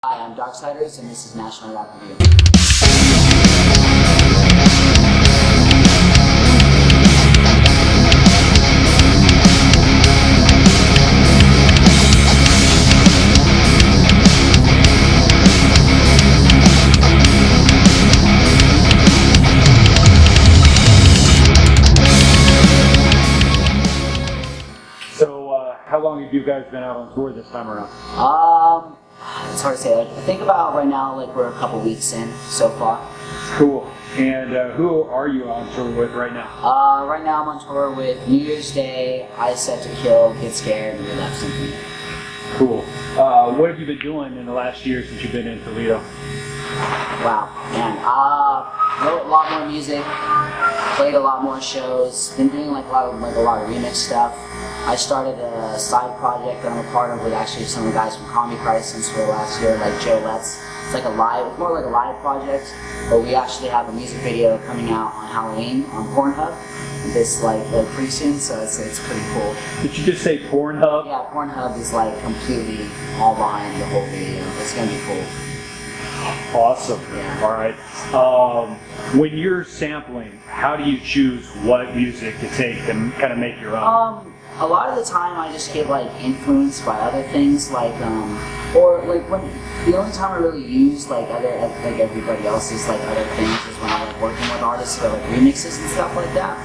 Hi, I'm Darksiderz, and this is National Rock Review. So, how long have you guys been out on tour this time around? It's hard to say. I think about right now, like we're a couple weeks in so far. Cool. And who are you on tour with right now? Right now I'm on tour with New Year's Day, I Set to Kill, Get Scared, and Relapse Symphony. Cool. What have you been doing in the last year since you've been in Toledo? Wow, man. Wrote a lot more music, played a lot more shows, been doing like a lot of remix stuff. I started a side project that I'm a part of with actually some of the guys from Comedy Crisis for last year, like Joe Letts. It's like it's more like a live project, but we actually have a music video coming out on Halloween on Pornhub this like pretty soon, so it's pretty cool. Did you just say Pornhub? Yeah, Pornhub is like completely all behind the whole video. It's gonna be cool. Awesome. Yeah. All right. When you're sampling, how do you choose what music to take and kind of make your own? A lot of the time I just get like influenced by other things, like or like when the only time I really use like everybody else's like other things is when I'm like working with artists or like remixes and stuff like that.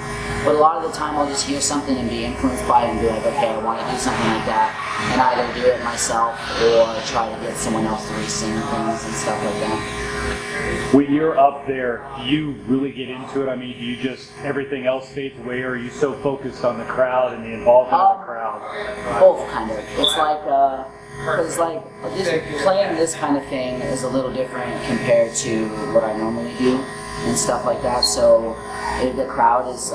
But a lot of the time I'll just hear something and be influenced by it and be like, okay, I want to do something like that, and either do it myself or try to get someone else to re-sing things and stuff like that. When you're up there, do you really get into it? I mean, do you just, everything else fades away, or are you so focused on the crowd and the involvement of the crowd? Both, kind of. It's like, because like, just playing this kind of thing is a little different compared to what I normally do and stuff like that, so the crowd is,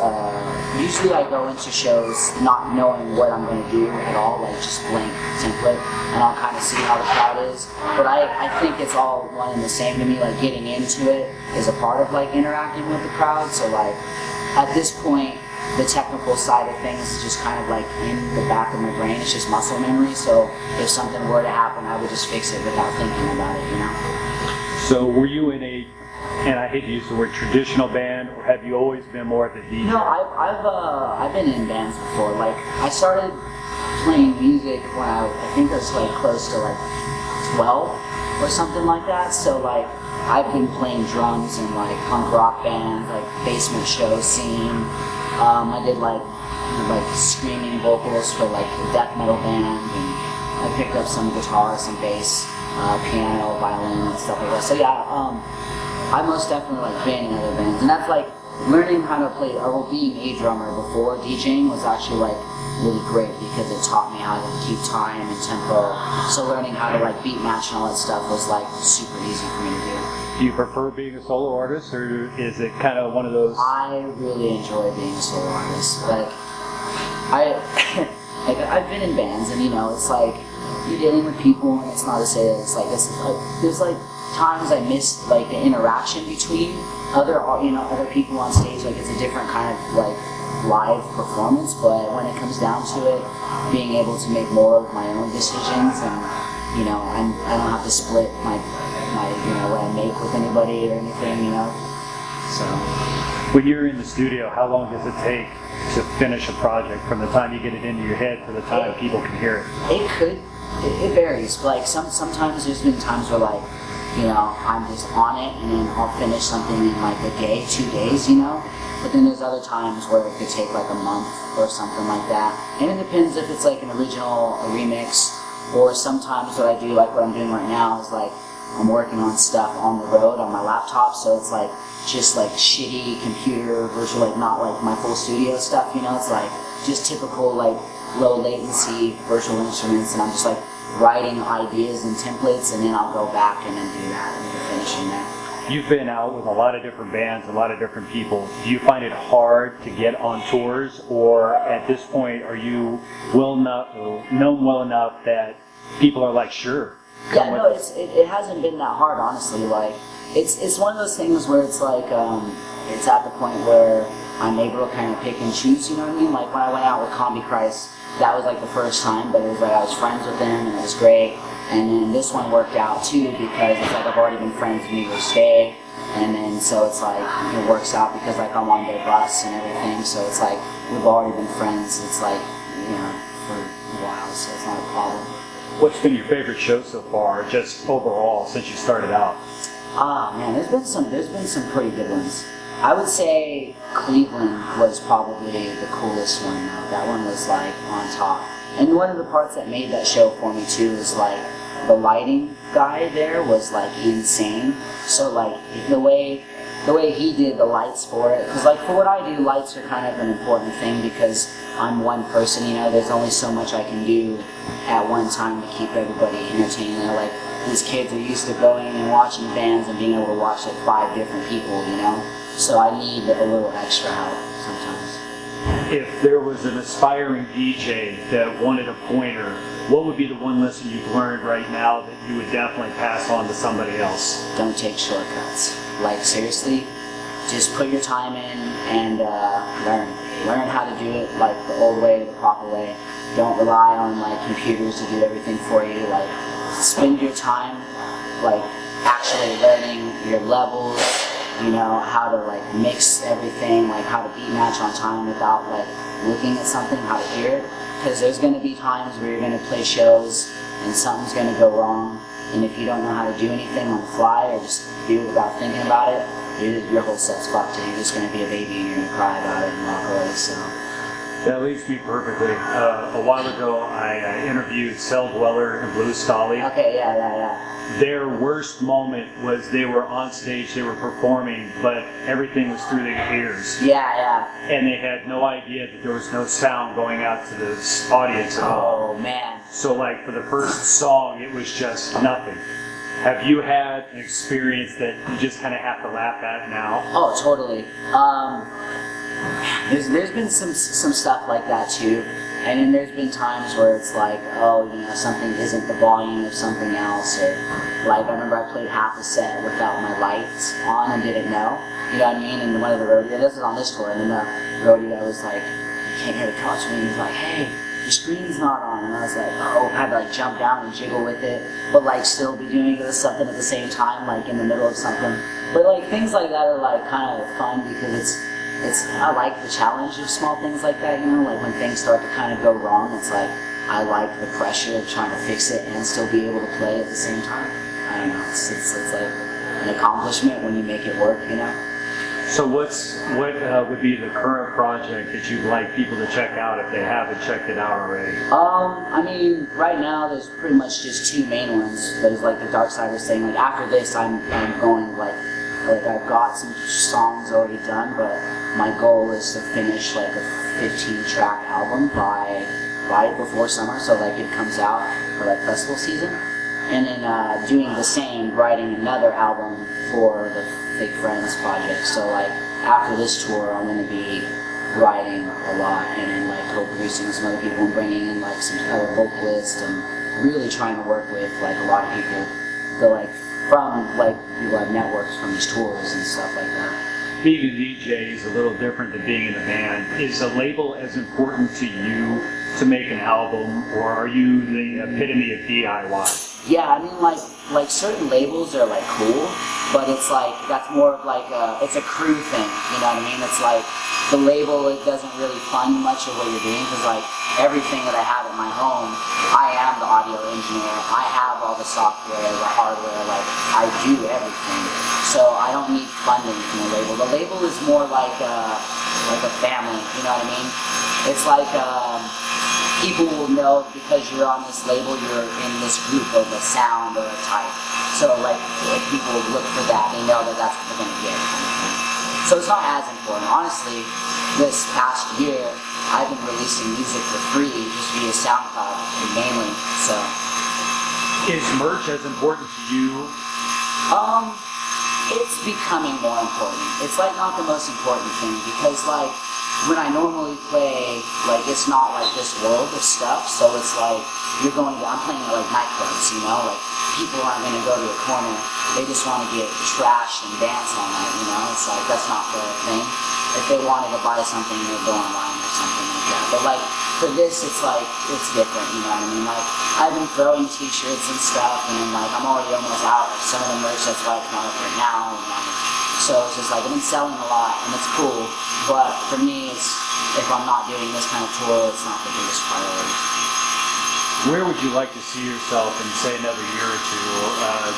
usually I go into shows not knowing what I'm going to do at all, like just blank template, and I'll kind of see how the crowd is, but I think it's all one and the same to me. Like getting into it is a part of like interacting with the crowd, so like at this point the technical side of things is just kind of like in the back of my brain. It's just muscle memory, so if something were to happen I would just fix it without thinking about it, you know? So were you in a, and I hate to use the word traditional band, or have you always been more of a DJ? No, I've been in bands before. Like I started playing music when I think I was like close to like 12 or something like that. So like I've been playing drums in like punk rock bands, like basement show scene. I did like screaming vocals for like a death metal band, and I picked up some guitar, some bass, piano, violin, and stuff like that. So yeah. I most definitely like been in other bands, and that's like learning how to play, or being a drummer before DJing was actually like really great because it taught me how to keep time and tempo. So learning how to like beat match and all that stuff was like super easy for me to do. Do you prefer being a solo artist, or is it kind of one of those? I really enjoy being a solo artist. Like I've been in bands, and you know, it's like you're dealing with people, and it's not to say that it's like there's like times I missed like the interaction between other people on stage. Like it's a different kind of like live performance, but when it comes down to it, being able to make more of my own decisions, and you know, I don't have to split my what I make with anybody or anything, you know. So when you're in the studio, how long does it take to finish a project from the time you get it into your head to the time people can hear it? It varies. Like sometimes there's been times where like, you know, I'm just on it and then I'll finish something in like a day, 2 days, you know? But then there's other times where it could take like a month or something like that. And it depends if it's like an original, a remix, or sometimes what I do, like what I'm doing right now, is like I'm working on stuff on the road on my laptop, so it's like just like shitty computer virtual, like not like my full studio stuff, you know? It's like just typical like low latency virtual instruments, and I'm just like writing ideas and templates, and then I'll go back and then do that and then finishing there. You've been out with a lot of different bands, a lot of different people. Do you find it hard to get on tours, or at this point are you known well enough that people are like, sure? Yeah, no, it hasn't been that hard, honestly. Like it's one of those things where it's like it's at the point where I'm able to kind of pick and choose, you know what I mean? Like when I went out with Comedy Crisis, that was like the first time, but it was like I was friends with them and it was great. And then this one worked out too because it's like I've already been friends New Year's Day, and then so it's like it works out because like I'm on their bus and everything, so it's like we've already been friends. It's like, you know, for a while, so it's not a problem. What's been your favorite show so far, just overall, since you started out? Ah man, there's been some pretty good ones. I would say Cleveland was probably the coolest one though. That one was like on top. And one of the parts that made that show for me too is like the lighting guy there was like insane. So like the way he did the lights for it, because like for what I do, lights are kind of an important thing because I'm one person, you know, there's only so much I can do at one time to keep everybody entertained. You know, like these kids are used to going and watching bands and being able to watch like 5 different people, you know, so I need a little extra help sometimes. If there was an aspiring DJ that wanted a pointer, what would be the one lesson you've learned right now that you would definitely pass on to somebody else? Don't take shortcuts. Like seriously, just put your time in and learn how to do it like the old way, the proper way. Don't rely on like computers to do everything for you. Like spend your time like actually learning your levels, you know, how to like mix everything, like how to beat match on time without like looking at something, how to hear it. Because there's going to be times where you're going to play shows and something's going to go wrong, and if you don't know how to do anything on the fly or just do it without thinking about it, your whole set's fucked and you're just going to be a baby and you're going to cry about it and walk away. So that leads me perfectly. A while ago, I interviewed Cell Dweller and Blue Stolly. Okay, yeah. Their worst moment was they were on stage, they were performing, but everything was through their ears. Yeah. And they had no idea that there was no sound going out to the audience at all. Oh, man. So like for the first song, it was just nothing. Have you had an experience that you just kind of have to laugh at now? Oh, totally. There's been some stuff like that too. And then there's been times where it's like, oh, you know, something isn't the volume of something else, or like I remember I played half a set without my lights on and didn't know, you know what I mean? And one of the rodeo, this is on this tour, and then the rodeo was like, you can't hear the couch, and he's like, hey, your screen's not on, and I was like, oh, I had to like jump down and jiggle with it, but like still be doing something at the same time, like in the middle of something. But like things like that are like kind of fun because I like the challenge of small things like that, you know, like when things start to kind of go wrong, it's like, I like the pressure of trying to fix it and still be able to play at the same time. I don't know, it's like an accomplishment when you make it work, you know? So what would be the current project that you'd like people to check out if they haven't checked it out already? I mean, right now there's pretty much just 2 main ones. There's like the Darksiderz thing, like after this I'm going like I've got some songs already done, but my goal is to finish like a 15-track album by before summer, so like it comes out for like festival season, and then doing the same, writing another album for the Fake Friends project. So like after this tour, I'm going to be writing a lot, and then like co-producing with some other people and bringing in like some other vocalists and really trying to work with like a lot of people that like from like people have networks from these tours and stuff like that. Being a DJ is a little different than being in a band. Is a label as important to you to make an album, or are you the epitome of DIY? Yeah, I mean like certain labels are like cool, but it's like that's more of like it's a crew thing, you know what I mean? It's like the label, it doesn't really fund much of what you're doing because like everything that I have at my home, I am the audio engineer. I have all the software, the hardware, like I do everything. So I don't need funding from the label. The label is more like a family, you know what I mean? It's like people will know because you're on this label, you're in this group of a sound or a type. So like if people look for that, they know that that's what they're gonna get. So it's not as important. Honestly, this past year, I've been releasing music for free just via SoundCloud mainly. So is merch as important to you? It's becoming more important. It's like not the most important thing because like when I normally play, like it's not like this world of stuff. So it's like I'm playing at like nightclubs, you know, like people aren't gonna go to a corner. They just want to get trashed and dance all night, you know. It's like that's not the thing. If they wanted to buy something, they'd go online or something like that. But like for this, it's like, it's different, you know what I mean? Like, I've been throwing t-shirts and stuff, and then, like, I'm already almost out of some of the merch that's, like, not up right now, and, like, so it's just, like, I've been selling a lot, and it's cool, but for me, it's, if I'm not doing this kind of tour, it's not the biggest priority. Where would you like to see yourself in, say, another year or two?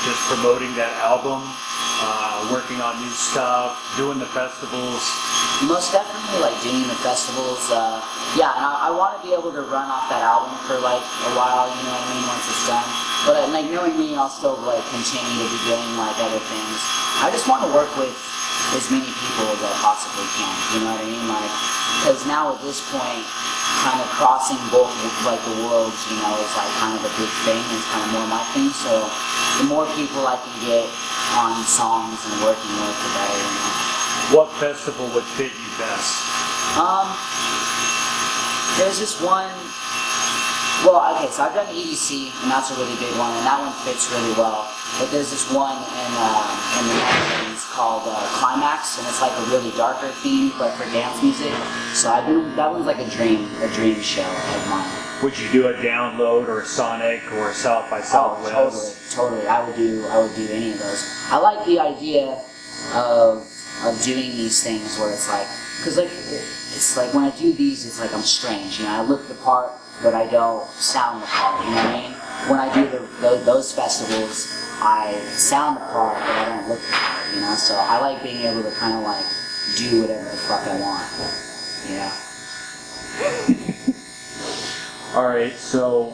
Just promoting that album, working on new stuff, doing the festivals? Most definitely, like, doing the festivals. Yeah, and I want to be able to run off that album for, like, a while, you know what I mean, once it's done. But, like, knowing me, I'll still, like, continue to be doing, like, other things. I just want to work with as many people as I possibly can, you know what I mean? Like, because now at this point, kind of crossing both, like, the worlds, you know, is, like, kind of a big thing. It's kind of more my thing, so the more people I can get on songs and working with, the better, you know. What festival would fit you best? There's this one, well, okay, so I've done EDC, and that's a really big one, and that one fits really well. But there's this one in the Netherlands called Climax, and it's like a really darker theme, but for dance music. So that one's like a dream show of mine. Would you do a Download or a Sonic or a South by Southwest? Oh, totally. I would do any of those. I like the idea of doing these things where it's like, because like it's like when I do these, it's like I'm strange. You know, I look the part, but I don't sound the part. You know what I mean? When I do those festivals, I sound the part, but I don't look the part. You know, so I like being able to kind of like do whatever the fuck I want. Yeah. All right, so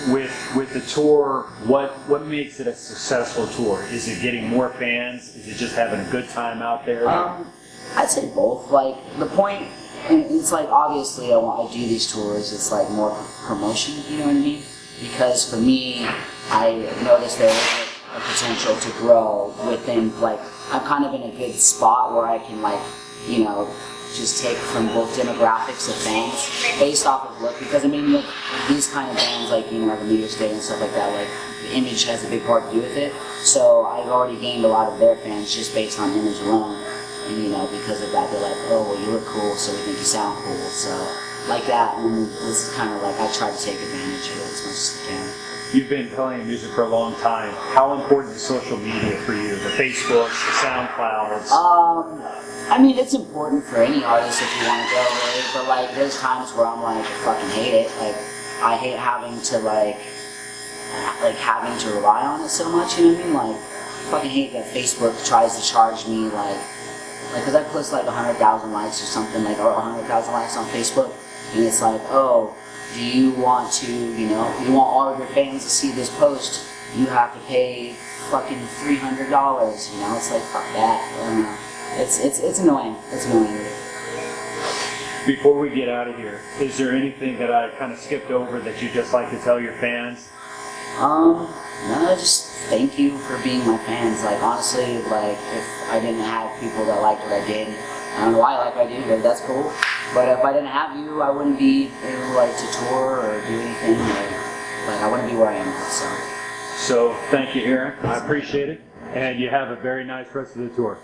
with the tour, what makes it a successful tour? Is it getting more fans? Is it just having a good time out there? I'd say both. Like the point, and it's like obviously I do these tours. It's like more promotion. You know what I mean? Because for me, I noticed there is a potential to grow within. Like I'm kind of in a good spot where I can like, you know, just take from both demographics of fans based off of look, because I mean like these kind of bands like, you know, like a Meteor State and stuff like that, like the image has a big part to do with it, so I've already gained a lot of their fans just based on image alone, and you know, because of that they're like, oh well, you look cool, so we think you sound cool, so like that, and this is kind of like I try to take advantage of it as much as I can. You've been playing music for a long time. How important is social media for you? The Facebooks, the SoundClouds? I mean, it's important for any artist if you want to go, right? But like, there's times where I'm like, I fucking hate it. Like, I hate having to like having to rely on it so much. You know what I mean? Like, I fucking hate that Facebook tries to charge me like, cause I post like 100,000 likes or something, like, or 100,000 likes on Facebook, and it's like, oh, do you want to, you know, you want all of your fans to see this post? You have to pay fucking $300. You know, it's like, fuck that. I don't know. It's annoying. It's annoying. Before we get out of here, is there anything that I kind of skipped over that you'd just like to tell your fans? No, just thank you for being my fans. Like, honestly, like, if I didn't have people that liked what I did, I don't know why I like what I do, but that's cool. But if I didn't have you, I wouldn't be able, like, to tour or do anything. Like I wouldn't be where I am now, so. So, thank you, Erich. I appreciate it. And you have a very nice rest of the tour.